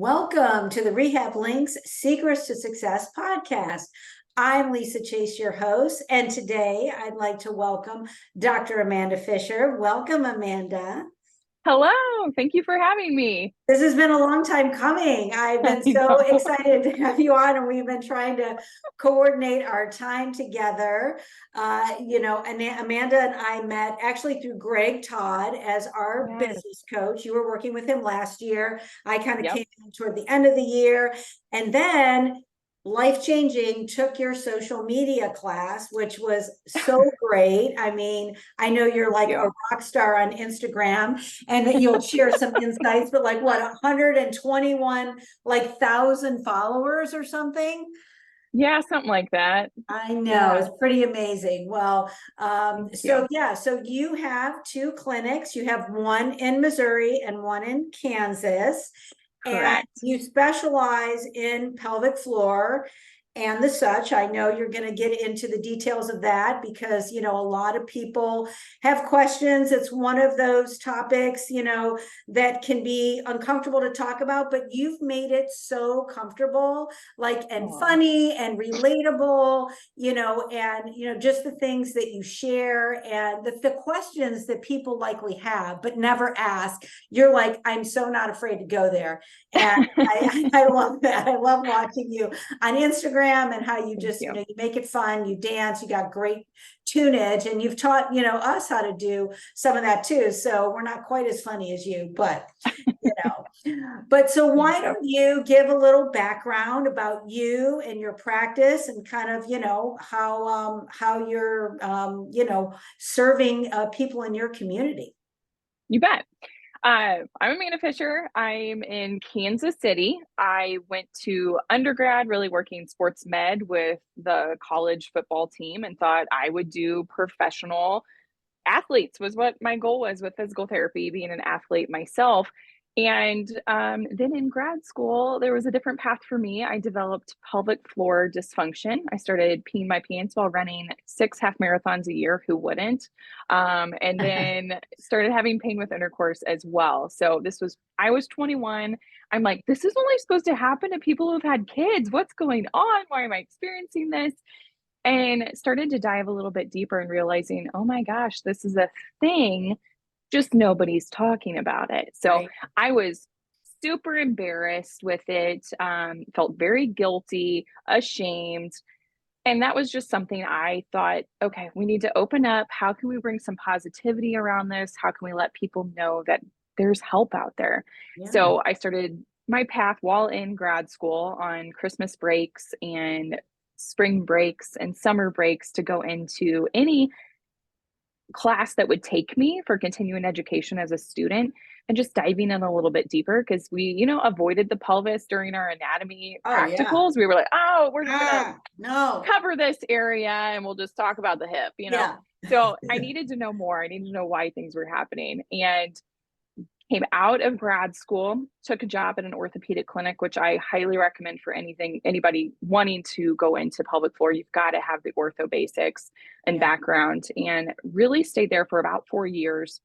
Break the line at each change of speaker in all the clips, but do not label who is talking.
Welcome to the Rehab Links Secrets to Success podcast. I'm Lisa Chase, your host, and today I'd like to welcome Dr. Amanda Fisher. Welcome, Amanda.
Hello, thank you for having me.
This has been a long time coming. I've been so excited to have you on, and we've been trying to coordinate our time together. And Amanda and I met actually through Greg Todd as our
Yes.
business coach. You were working with him last year. I kind of
Yep.
came in toward the end of the year, and then life changing took your social media class, which was so great. I mean, I know you're like a rock star on Instagram and that you'll share some insights, but like what, 121 thousand followers or something?
Yeah, something like that.
I know,
Yeah.
it's pretty amazing. Well,
Thank you.
so you have two clinics. You have one in Missouri and one in Kansas. And
Correct.
you specialize in pelvic floor and the such. I know you're going to get into the details of that because, a lot of people have questions. It's one of those topics, that can be uncomfortable to talk about, but you've made it so comfortable, and funny and relatable, just the things that you share and the questions that people likely have, but never ask. You're like, I'm so not afraid to go there. And I love that. I love watching you on Instagram and how you just, you make it fun, you dance, you got great tunage, and you've taught, us how to do some of that too. So we're not quite as funny as you, but, so why don't you give a little background about you and your practice and kind of, how you're, serving people in your community.
You bet. I'm Amanda Fisher. I'm in Kansas City. I went to undergrad really working sports med with the college football team and thought I would do professional athletes was what my goal was with physical therapy, being an athlete myself. And then in grad school, there was a different path for me. I developed pelvic floor dysfunction. I started peeing my pants while running 6 half marathons a year. Who wouldn't? And then started having pain with intercourse as well. So I was 21. I'm like, this is only supposed to happen to people who've had kids. What's going on? Why am I experiencing this? And started to dive a little bit deeper and realizing, oh my gosh, this is a thing, just nobody's talking about it. So I was super embarrassed with it, felt very guilty, ashamed. And that was just something I thought, okay, we need to open up. How can we bring some positivity around this? How can we let people know that there's help out there?
Yeah.
So I started my path while in grad school on Christmas breaks and spring breaks and summer breaks to go into any class that would take me for continuing education as a student and just diving in a little bit deeper because we, avoided the pelvis during our anatomy practicals. We were like, oh, we're just gonna cover this area and we'll just talk about the hip, So I needed to know more. I needed to know why things were happening. And came out of grad school, took a job at an orthopedic clinic, which I highly recommend for anybody wanting to go into pelvic floor. You've got to have the ortho basics and background, and really stayed there for about 4 years.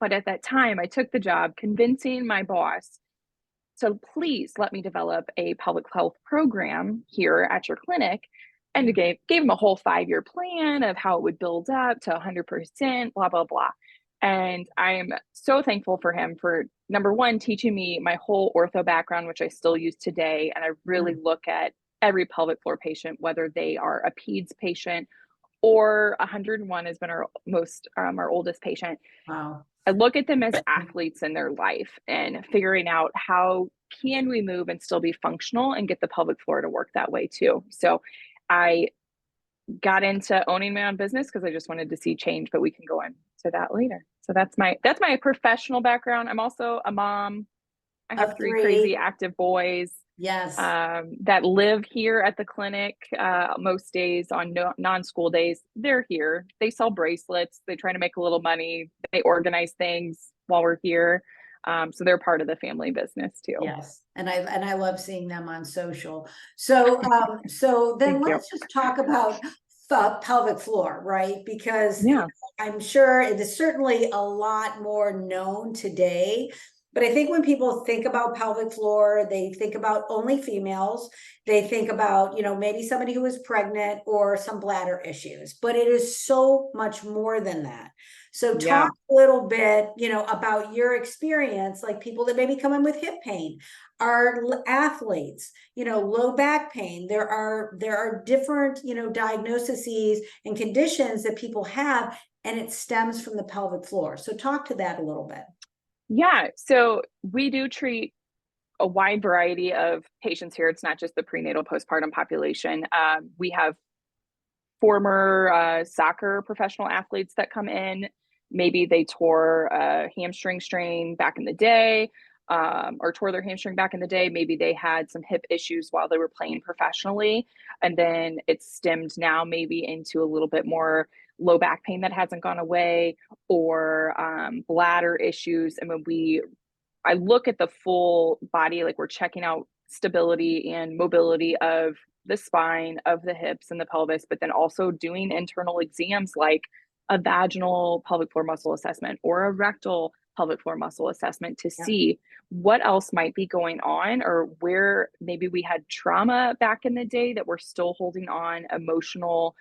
But at that time, I took the job convincing my boss to please let me develop a pelvic health program here at your clinic. And gave him a whole 5-year plan of how it would build up to 100%, blah, blah, blah. And I am so thankful for him for, number one, teaching me my whole ortho background, which I still use today. And I really look at every pelvic floor patient, whether they are a peds patient or 101 has been our oldest patient.
Wow.
I look at them as athletes in their life and figuring out how can we move and still be functional and get the pelvic floor to work that way too. So I got into owning my own business because I just wanted to see change, but we can go into that later. So that's my professional background. I'm also a mom. I have 3 crazy active boys.
Yes.
That live here at the clinic most days on non-school days. They're here. They sell bracelets. They try to make a little money. They organize things while we're here. So they're part of the family business too.
Yes. And I love seeing them on social. So, so then let's just talk about pelvic floor, right? Because I'm sure it is certainly a lot more known today But I think when people think about pelvic floor, they think about only females. They think about, maybe somebody who is pregnant or some bladder issues, but it is so much more than that. So
Yeah.
talk a little bit, about your experience, like people that maybe come in with hip pain, are athletes, low back pain. There are different, diagnoses and conditions that people have, and it stems from the pelvic floor. So talk to that a little bit.
Yeah. So we do treat a wide variety of patients here. It's not just the prenatal postpartum population. We have former soccer professional athletes that come in. Maybe they tore a hamstring strain back in the day, or tore their hamstring back in the day. Maybe they had some hip issues while they were playing professionally. And then it's stemmed now maybe into a little bit more low back pain that hasn't gone away, or bladder issues. And I look at the full body, like we're checking out stability and mobility of the spine, of the hips and the pelvis, but then also doing internal exams like a vaginal pelvic floor muscle assessment or a rectal pelvic floor muscle assessment to
Yeah.
see what else might be going on, or where maybe we had trauma back in the day that we're still holding on emotional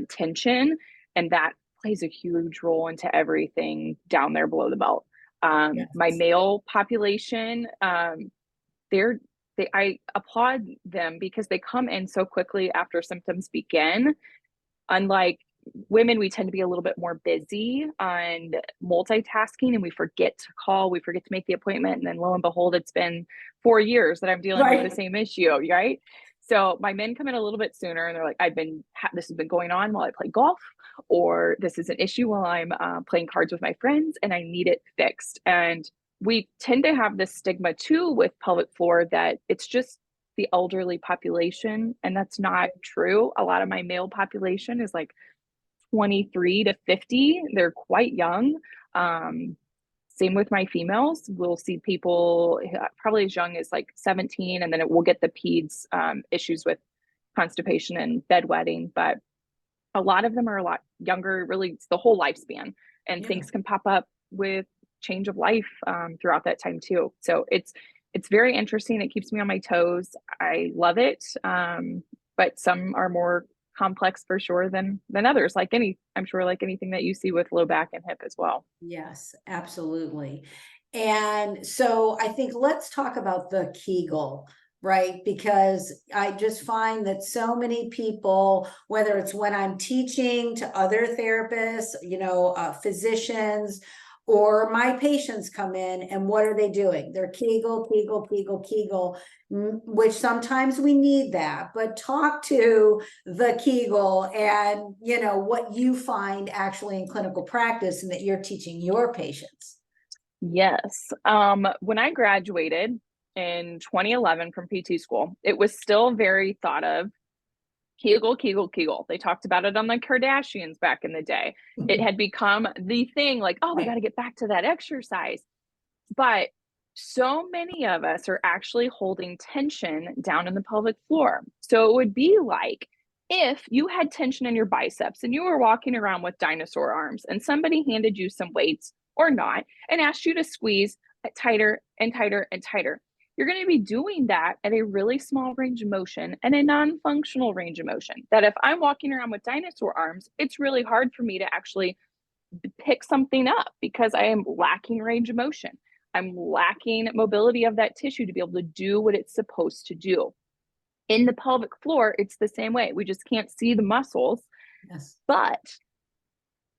tension. And that plays a huge role into everything down there below the belt. My
Yes.
male population, I applaud them because they come in so quickly after symptoms begin. Unlike women, we tend to be a little bit more busy and multitasking, and we forget to call, we forget to make the appointment, and then lo and behold, it's been 4 years that I'm dealing with the
Right.
same issue, right? So my men come in a little bit sooner, and they're like, this has been going on while I play golf, or this is an issue while I'm playing cards with my friends, and I need it fixed. And we tend to have this stigma too with pelvic floor that it's just the elderly population, and that's not true. A lot of my male population is like 23 to 50. They're quite young. Same with my females. We'll see people probably as young as like 17, and then we'll get the peds issues with constipation and bedwetting. But a lot of them are a lot younger, really, it's the whole lifespan. And
Yeah.
things can pop up with change of life throughout that time too. So it's very interesting. It keeps me on my toes. I love it. But some are more complex for sure than others. I'm sure like anything that you see with low back and hip as well.
Yes, absolutely. And so I think let's talk about the Kegel, right? Because I just find that so many people, whether it's when I'm teaching to other therapists, physicians, or my patients come in, and what are they doing? They're Kegel, Kegel, Kegel, Kegel, which sometimes we need that, but talk to the Kegel and, what you find actually in clinical practice and that you're teaching your patients.
Yes. When I graduated in 2011 from PT school, it was still very thought of Kegel, Kegel, Kegel. They talked about it on the Kardashians back in the day. It had become the thing, like, oh, we got to get back to that exercise. But so many of us are actually holding tension down in the pelvic floor. So it would be like if you had tension in your biceps and you were walking around with dinosaur arms and somebody handed you some weights or not and asked you to squeeze tighter and tighter and tighter. You're going to be doing that at a really small range of motion and a non functional range of motion. That if I'm walking around with dinosaur arms, it's really hard for me to actually pick something up because I am lacking range of motion. I'm lacking mobility of that tissue to be able to do what it's supposed to do. In the pelvic floor, it's the same way. We just can't see the muscles,
Yes.
but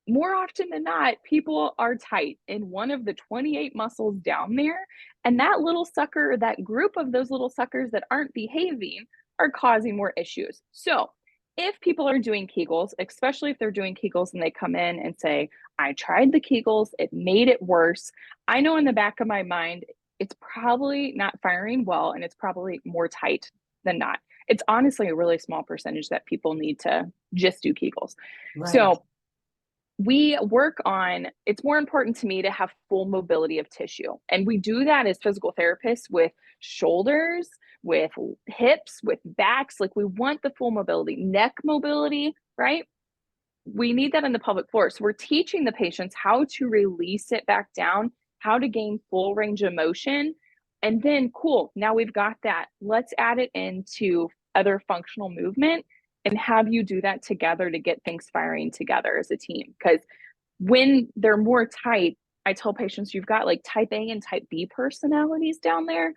more often than not, people are tight in one of the 28 muscles down there. And that little sucker, that group of those little suckers that aren't behaving, are causing more issues. So, if people are doing Kegels, especially if they're doing Kegels and they come in and say, I tried the Kegels, it made it worse. I know in the back of my mind, it's probably not firing well and it's probably more tight than not. It's honestly a really small percentage that people need to just do Kegels.
Right.
So, we work on, it's more important to me to have full mobility of tissue. And we do that as physical therapists with shoulders, with hips, with backs. Like we want the full mobility, neck mobility, right? We need that in the pelvic floor. So we're teaching the patients how to release it back down how to gain full range of motion. And then, cool, now we've got that. Let's add it into other functional movement and have you do that together to get things firing together as a team. Because when they're more tight, I tell patients you've got like type A and type B personalities down there.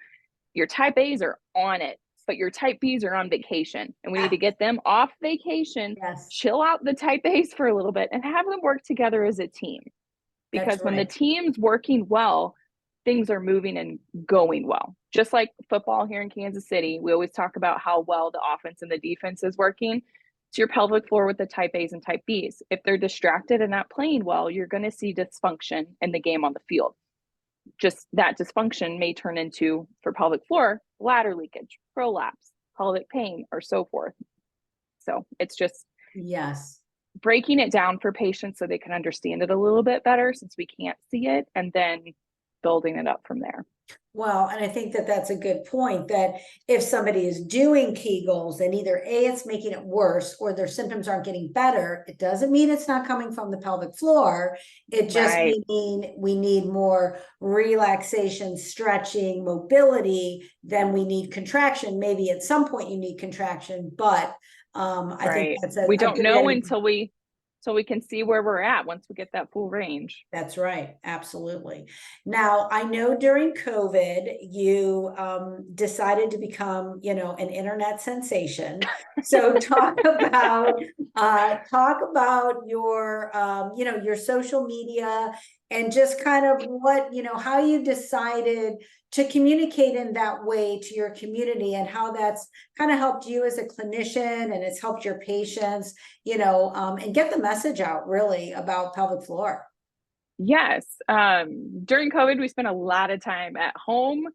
Your type A's are on it, but your type B's are on vacation. And we need to get them off vacation,
Yes,
chill out the type A's for a little bit, and have them work together as a team.
that's
Because when the
right.
team's working well, things are moving and going well. Just like football here in Kansas City, we always talk about how well the offense and the defense is working. It's your pelvic floor with the type A's and type B's. If they're distracted and not playing well, you're going to see dysfunction in the game on the field. Just that dysfunction may turn into, for pelvic floor, bladder leakage, prolapse, pelvic pain, or so forth. So it's just
Yes.
breaking it down for patients so they can understand it a little bit better since we can't see it, and then building it up from there.
Well, and I think that that's a good point, that if somebody is doing Kegels and either A, it's making it worse, or their symptoms aren't getting better, it doesn't mean it's not coming from the pelvic floor. It just
Right.
means we need more relaxation, stretching, mobility than we need contraction. Maybe at some point you need contraction, but I think
Right.
that's
We
a
don't know
good.
until we can see where we're at once we get that full range.
That's right. Absolutely. Now, I know during COVID, you decided to become, an internet sensation. So talk about your, your social media and just kind of what, how you decided to communicate in that way to your community and how that's kind of helped you as a clinician and it's helped your patients, and get the message out really about pelvic floor.
Yes. During COVID, we spent a lot of time at home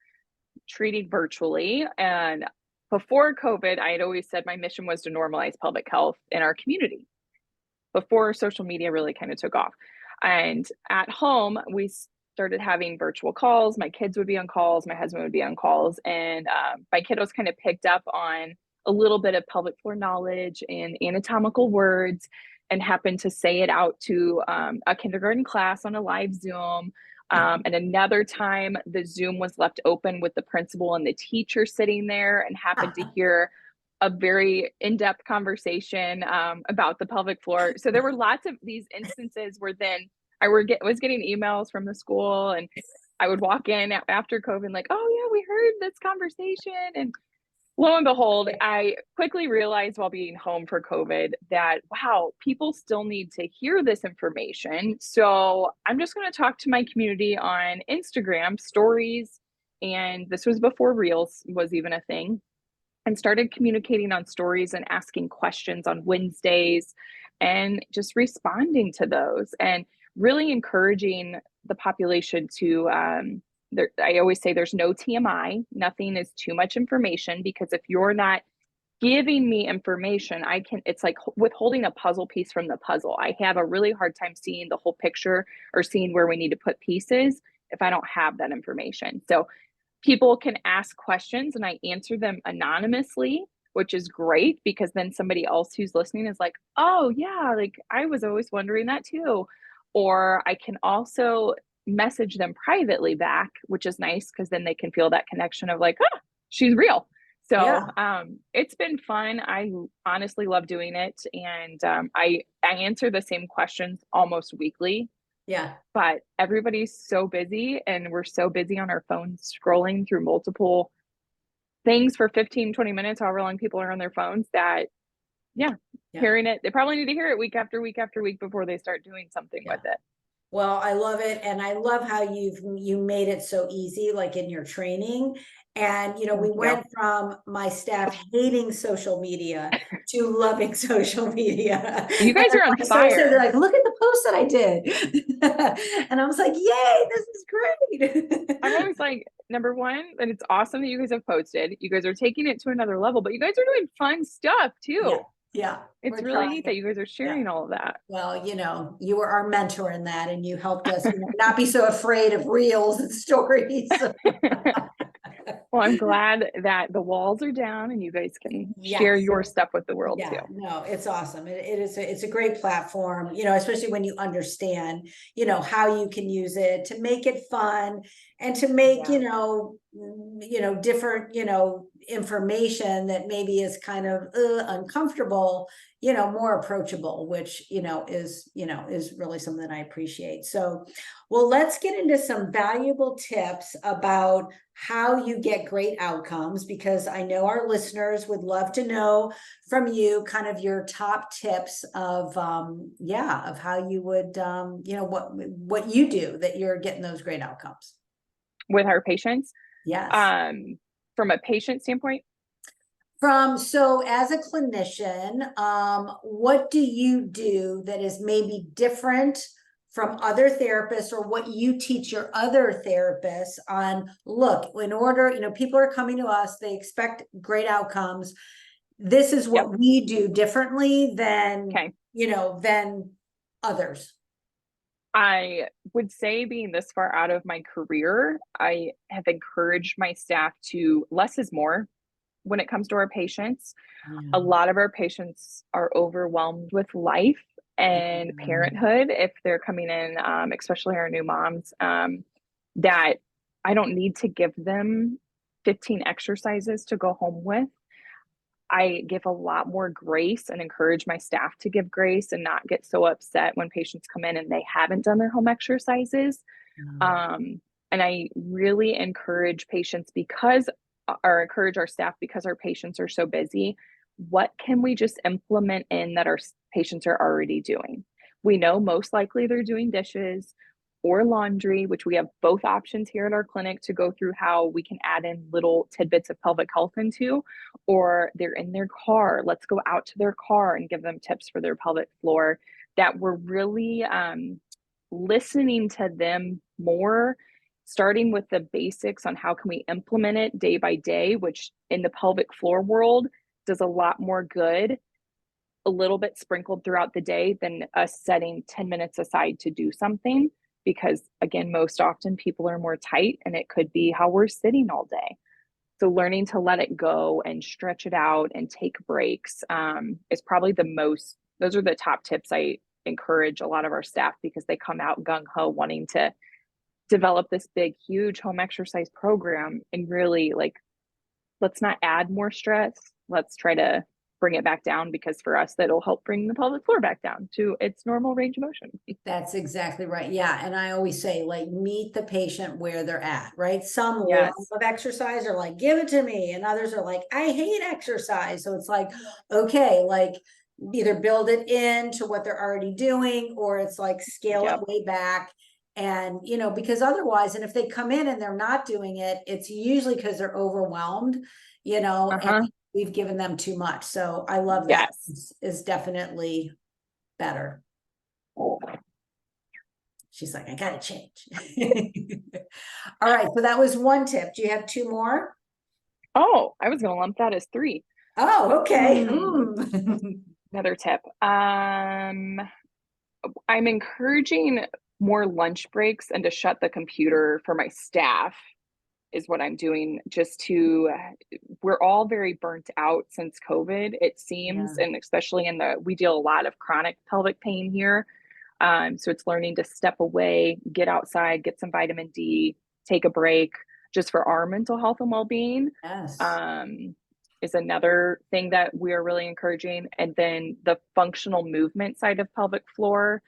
treating virtually. And before COVID, I had always said my mission was to normalize pelvic health in our community before social media really kind of took off. And at home, we started having virtual calls. My kids would be on calls, my husband would be on calls, and my kiddos kind of picked up on a little bit of pelvic floor knowledge and anatomical words and happened to say it out to a kindergarten class on a live Zoom. And another time, the Zoom was left open with the principal and the teacher sitting there and happened to hear a very in-depth conversation about the pelvic floor. So there were lots of these instances where then I was getting emails from the school, and I would walk in after COVID like, oh yeah, we heard this conversation. And lo and behold, I quickly realized while being home for COVID that, wow, people still need to hear this information. So I'm just going to talk to my community on Instagram stories. And this was before Reels was even a thing, and started communicating on stories and asking questions on Wednesdays and just responding to those and really encouraging the population to I always say there's no TMI, nothing is too much information, because if you're not giving me information, it's like withholding a puzzle piece from the puzzle. I have a really hard time seeing the whole picture or seeing where we need to put pieces if I don't have that information. So people can ask questions and I answer them anonymously, which is great, because then somebody else who's listening is like, oh yeah, like I was always wondering that too. Or I can also message them privately back, which is nice because then they can feel that connection of like, oh, she's real. So
Yeah.
it's been fun. I honestly love doing it. And I answer the same questions almost weekly,
Yeah.
but everybody's so busy and we're so busy on our phones scrolling through multiple things for 15, 20 minutes, however long people are on their phones, that yeah,
Yeah.
hearing it, they probably need to hear it week after week after week before they start doing something
Yeah.
with it.
Well, I love it. And I love how you made it so easy, like in your training. And, we
Thank you.
went from my staff hating social media to loving social media.
You
And
guys
they're
are on
like, so excited. They're
fire.
like, look at the post that I did. And I was like, yay, this is great.
I'm always like, number one, that it's awesome that you guys have posted. You guys are taking it to another level, but you guys are doing fun stuff
Yeah.
too.
Yeah.
It's
We're
really
trying
neat that
it.
you guys are
Yeah.
sharing all of that.
Well, you were our mentor in that, and you helped us, not be so afraid of reels and stories.
Well, I'm glad that the walls are down and you guys can share
Yes.
your stuff with the world too.
Yeah, no, it's awesome. It's a great platform, especially when you understand, how you can use it to make it fun and to make,
Yeah.
different, information that maybe is kind of uncomfortable, more approachable, which, is really something that I appreciate. So, well, let's get into some valuable tips about how you get great outcomes, because I know our listeners would love to know from you kind of your top tips of of how you would what you do that you're getting those great outcomes.
With our patients,
Yes.
from a patient standpoint,
So as a clinician, what do you do that is maybe different from other therapists, or what you teach your other therapists on, look, in order, people are coming to us, they expect great outcomes. This is
yep.
what we do differently than,
Okay.
than others.
I would say, being this far out of my career, I have encouraged my staff to less is more when it comes to our patients.
Yeah.
A lot of our patients are overwhelmed with life and parenthood if they're coming in, especially our new moms, that I don't need to give them 15 exercises to go home with. I give a lot more grace and encourage my staff to give grace and not get so upset when patients come in and they haven't done their home exercises. Um, and I really encourage patients because, or encourage our staff because our patients are so busy. What can we just implement in that our patients are already doing? We know most likely they're doing dishes or laundry, which we have both options here at our clinic to go through how we can add in little tidbits of pelvic health into, or they're in their car. Let's go out to their car and give them tips for their pelvic floor. That we're really listening to them more, starting with the basics on how can we implement it day by day, which in the pelvic floor world does a lot more good, a little bit sprinkled throughout the day, than us setting 10 minutes aside to do something. Because again, most often people are more tight and it could be how we're sitting all day. So learning to let it go and stretch it out and take breaks is probably those are the top tips I encourage a lot of our staff, because they come out gung-ho wanting to develop this big, huge home exercise program, and really, like, let's not add more stress. Let's try to bring it back down, because for us, that'll help bring the pelvic floor back down to its normal range of motion.
That's exactly right. Yeah. And I always say, like, meet the patient where they're at, right? Some love
Yes.
exercise, are like, give it to me. And others are like, I hate exercise. So it's like, okay, like, either build it into what they're already doing, or it's like scale
Yep.
it way back. And, because otherwise, and if they come in and they're not doing it, it's usually because they're overwhelmed, and
Uh-huh.
we've given them too much. So I love that.
Yes.
Is definitely better. She's like, I gotta change. All right, so that was one tip. Do you have two more?
Oh, I was going to lump that as 3.
Oh, okay.
Another tip. I'm encouraging more lunch breaks and to shut the computer for my staff is what I'm doing, just to, we're all very burnt out since COVID, it seems,
Yeah.
and especially we deal a lot of chronic pelvic pain here. So it's learning to step away, get outside, get some vitamin D, take a break, just for our mental health and well-being.
Yes.
Is another thing that we're really encouraging. And then the functional movement side of pelvic floor,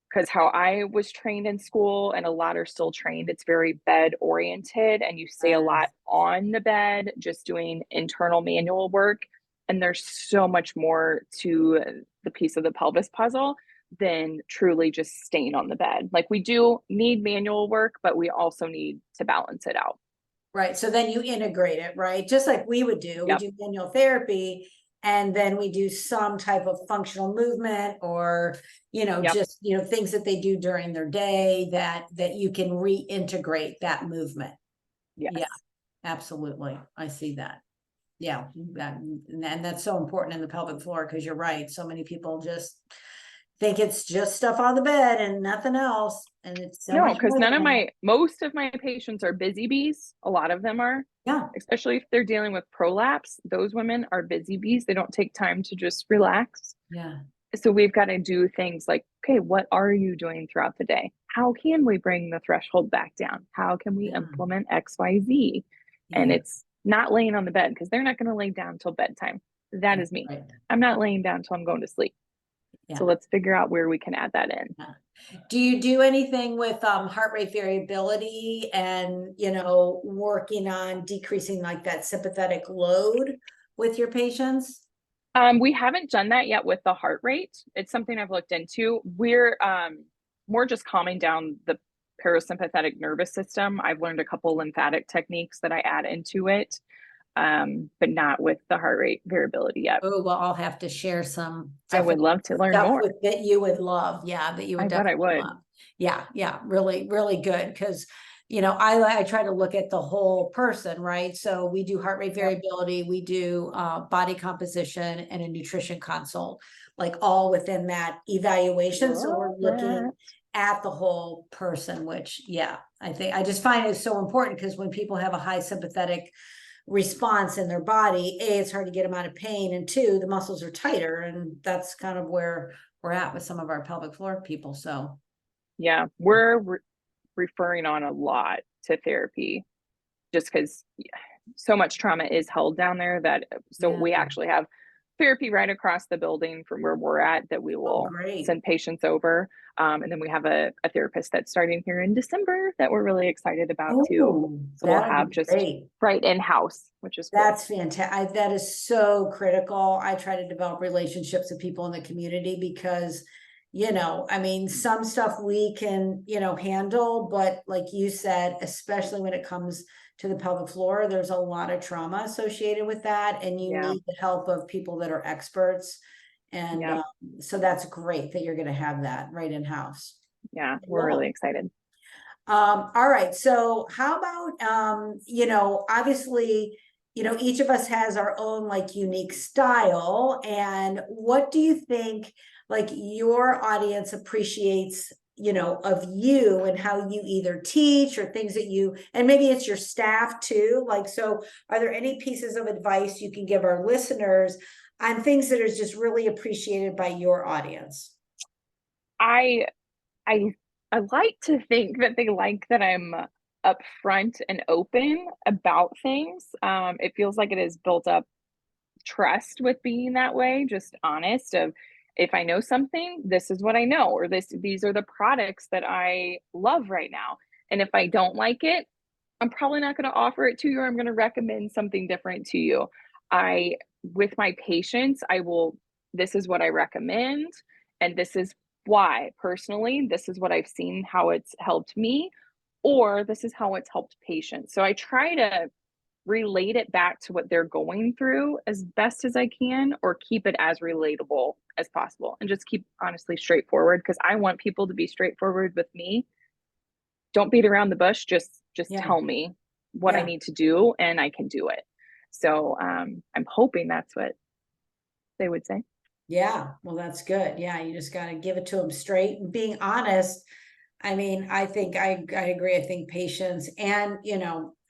because how I was trained in school, and a lot are still trained, it's very bed oriented, and you stay a lot on the bed, just doing internal manual work. And there's so much more to the piece of the pelvis puzzle than truly just staying on the bed. Like, we do need manual work, but we also need to balance it out.
Right. So then you integrate it, right? Just like we would do. We
Yep.
do manual therapy, and then we do some type of functional movement, or,
Yep.
just, things that they do during their day that you can reintegrate that movement.
Yes.
Yeah, absolutely. I see that. Yeah, and that's so important in the pelvic floor, because you're right. So many people just think it's just stuff on the bed and nothing else. and it's so
No,
much
because
more
none of
than
most of my patients are busy bees. A lot of them are,
yeah,
especially if they're dealing with prolapse. Those women are busy bees. They don't take time to just relax.
yeah,
So we've got to do things like, okay, what are you doing throughout the day? How can we bring the threshold back down? How can we
yeah,
implement XYZ? And
yeah,
it's not laying on the bed because they're not going to lay down till bedtime. That
that's
is me.
right.
I'm not laying down till I'm going to sleep. So
Yeah.
let's figure out where we can add that in.
Yeah. Do you do anything with heart rate variability and, working on decreasing like that sympathetic load with your patients?
We haven't done that yet with the heart rate. It's something I've looked into. We're more just calming down the parasympathetic nervous system. I've learned a couple lymphatic techniques that I add into it, but not with the heart rate variability yet.
Oh, well, I'll have to share some
I would
definitely
love to learn
stuff
more.
with that you would love. Yeah, that you would
I bet I
definitely
would.
love. Yeah, yeah, really, really good. Because, I try to look at the whole person, right? So we do heart rate
Yep.
variability, we do body composition and a nutrition consult, like all within that evaluation. So we're
Love
looking
that.
at the whole person, which, yeah, I just find it so important because when people have a high sympathetic response in their body, A, it's hard to get them out of pain, and two, the muscles are tighter, and that's kind of where we're at with some of our pelvic floor people. So
Yeah, we're referring on a lot to therapy just because so much trauma is held down there that so
yeah.
we actually have therapy right across the building from where we're at that we
Oh,
will
great.
send patients over. And then we have a therapist that's starting here in December that we're really excited about too.
Oh,
So we'll
that'll
have
be
just
great.
right in house, which is cool.
That's fantastic. That is so critical. I try to develop relationships with people in the community because, I mean, some stuff we can, handle, but like you said, especially when it comes to the pelvic floor, there's a lot of trauma associated with that, and you
Yeah.
need the help of people that are experts. And
Yeah.
so that's great that you're going to have that right in house.
Yeah. We're
Cool.
really excited.
All right. So how about, obviously, each of us has our own like unique style. And what do you think like your audience appreciates, of you and how you either teach or things that and maybe it's your staff too. Like, so are there any pieces of advice you can give our listeners on things that are just really appreciated by your audience?
I I I like to think that they like that I'm upfront and open about things. It feels like it has built up trust with being that way, just honest of if I know something, this is what I know, or these are the products that I love right now. And if I don't like it, I'm probably not going to offer it to you, or I'm going to recommend something different to you. I, with my patients, I will, this is what I recommend, and this is why. Personally, this is what I've seen, how it's helped me, or this is how it's helped patients. So I try to relate it back to what they're going through as best as I can, or keep it as relatable as possible and just keep honestly straightforward because I want people to be straightforward with me. Don't beat around the bush, just
Yeah.
tell me what I
Yeah.
need to do and I can do it. So I'm hoping that's what they would say.
Yeah, well, that's good. Yeah, you just got to give it to them straight and being honest. I mean, I think I agree. I think patients and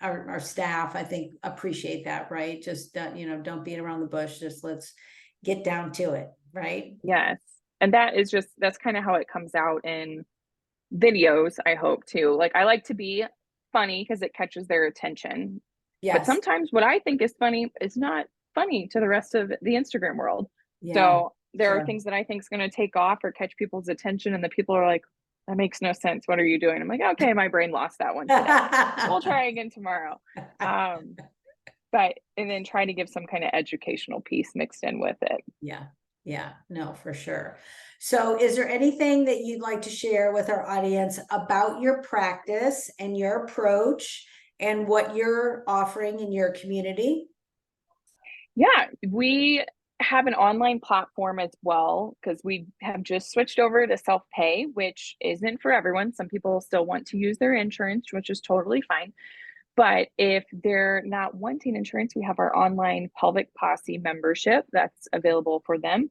our staff, I think appreciate that, right? Just don't beat around the bush. Just let's get down to it, right?
Yes. And that is just that's kind of how it comes out in videos, I hope too. Like I like to be funny because it catches their attention. But
Yes.
sometimes what I think is funny is not funny to the rest of the Instagram world.
Yeah.
So there are
Sure.
things that I think is going to take off or catch people's attention, and the people are like, "That makes no sense. What are you doing?" I'm like, "Okay, my brain lost that one today. We'll try again tomorrow." Um, but and then try to give some kind of educational piece mixed in with it.
Yeah. Yeah, no, for sure. So is there anything that you'd like to share with our audience about your practice and your approach and what you're offering in your community?
Yeah, we have an online platform as well because we have just switched over to self pay, which isn't for everyone. Some people still want to use their insurance, which is totally fine. But if they're not wanting insurance, we have our online pelvic posse membership that's available for them.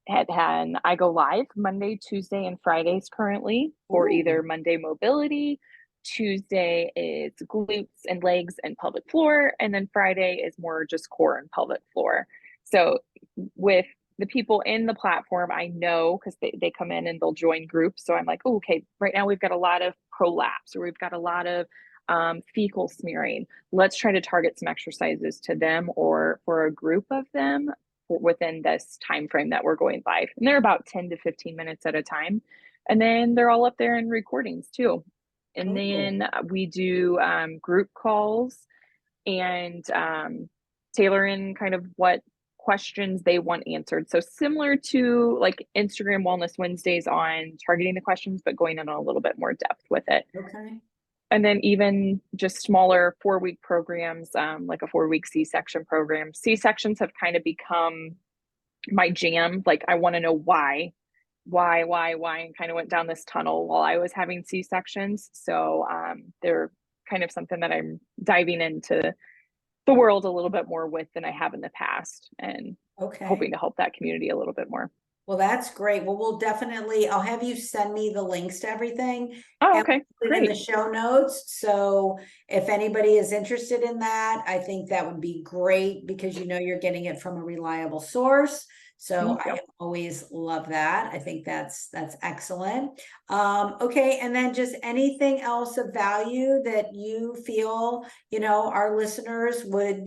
I go live Monday, Tuesday, and Fridays currently for either Monday mobility, Tuesday is glutes and legs and pelvic floor, and then Friday is more just core and pelvic floor. So with the people in the platform, I know because they come in and they'll join groups. So I'm like, oh, okay, right now we've got a lot of prolapse, or we've got a lot of fecal smearing. Let's try to target some exercises to them or for a group of them within this time frame that we're going live. And they're about 10 to 15 minutes at a time. And then they're all up there in recordings too. And then we do group calls and tailor in kind of what questions they want answered. So similar to like Instagram Wellness Wednesdays on targeting the questions, but going in a little bit more depth with it.
Okay.
And then even just smaller 4-week programs, like a 4-week C-section program. C-sections have kind of become my jam. Like I want to know why, and kind of went down this tunnel while I was having C-sections. So they're kind of something that I'm diving into the world a little bit more with than I have in the past, and hoping to help that community a little bit more.
Well, that's great. Well, I'll have you send me the links to everything.
Oh, okay.
We'll put it in the show notes. So if anybody is interested in that, I think that would be great because you're getting it from a reliable source. So I always love that. I think that's excellent. Okay. And then just anything else of value that you feel, our listeners would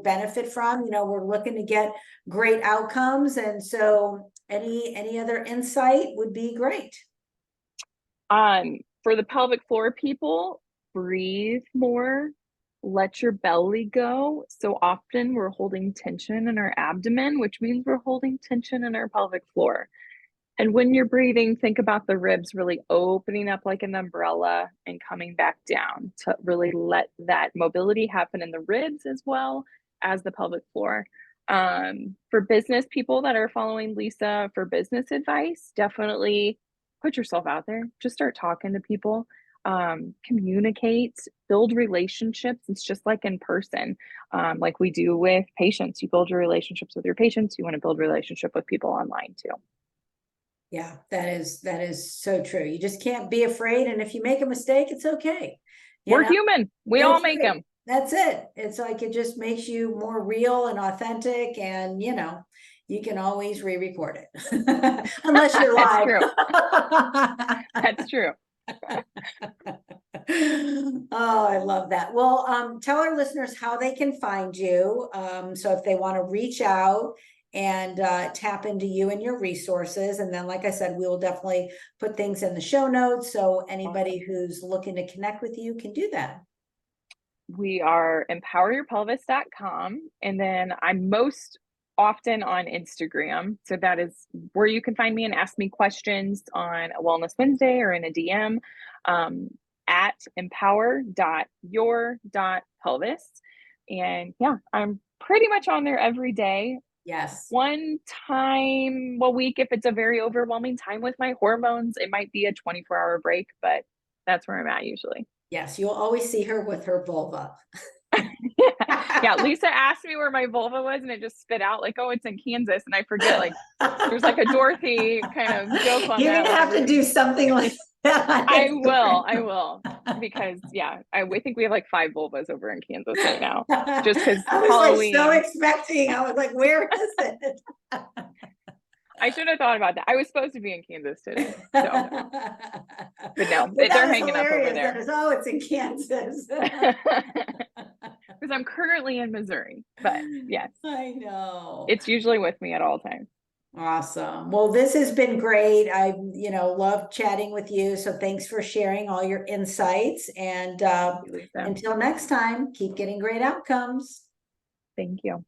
benefit from. We're looking to get great outcomes. And so any other insight would be great.
For the pelvic floor people, breathe more, let your belly go. So often we're holding tension in our abdomen, which means we're holding tension in our pelvic floor. And when you're breathing, think about the ribs really opening up like an umbrella and coming back down to really let that mobility happen in the ribs as well as the pelvic floor. For business people that are following Lisa for business advice, definitely put yourself out there. Just start talking to people, communicate, build relationships. It's just like in person, like we do with patients. You build your relationships with your patients. You want to build relationship with people online too.
Yeah, that is so true. You just can't be afraid. And if you make a mistake, it's okay.
We're human. We all make them.
That's it. It's like it just makes you more real and authentic, and you can always re-record it unless you're live.
That's true.
Oh, I love that. Well, tell our listeners how they can find you. So if they want to reach out and tap into you and your resources. And then, like I said, we will definitely put things in the show notes. So anybody who's looking to connect with you can do that.
We are empoweryourpelvis.com. And then I'm most often on Instagram. So that is where you can find me and ask me questions on a Wellness Wednesday or in a DM at empower.your.pelvis. And yeah, I'm pretty much on there every day.
Yes.
One time a week, if it's a very overwhelming time with my hormones, it might be a 24-hour break, but that's where I'm at usually.
Yes, you'll always see her with her vulva.
Yeah, Lisa asked me where my vulva was and it just spit out like, oh, it's in Kansas. And I forget, like, there's like a Dorothy kind of joke on that.
You're going to have to do something like that.
I will. Because, yeah, I think we have like 5 vulvas over in Kansas right now. Just because Halloween.
I was like so expecting. I was like, where is it?
I should have thought about that. I was supposed to be in Kansas today. So. But no, they're hanging up over there.
It's in Kansas.
Because I'm currently in Missouri. But yes.
I know.
It's usually with me at all times.
Awesome. Well, this has been great. I, love chatting with you. So thanks for sharing all your insights. And until next time, keep getting great outcomes.
Thank you.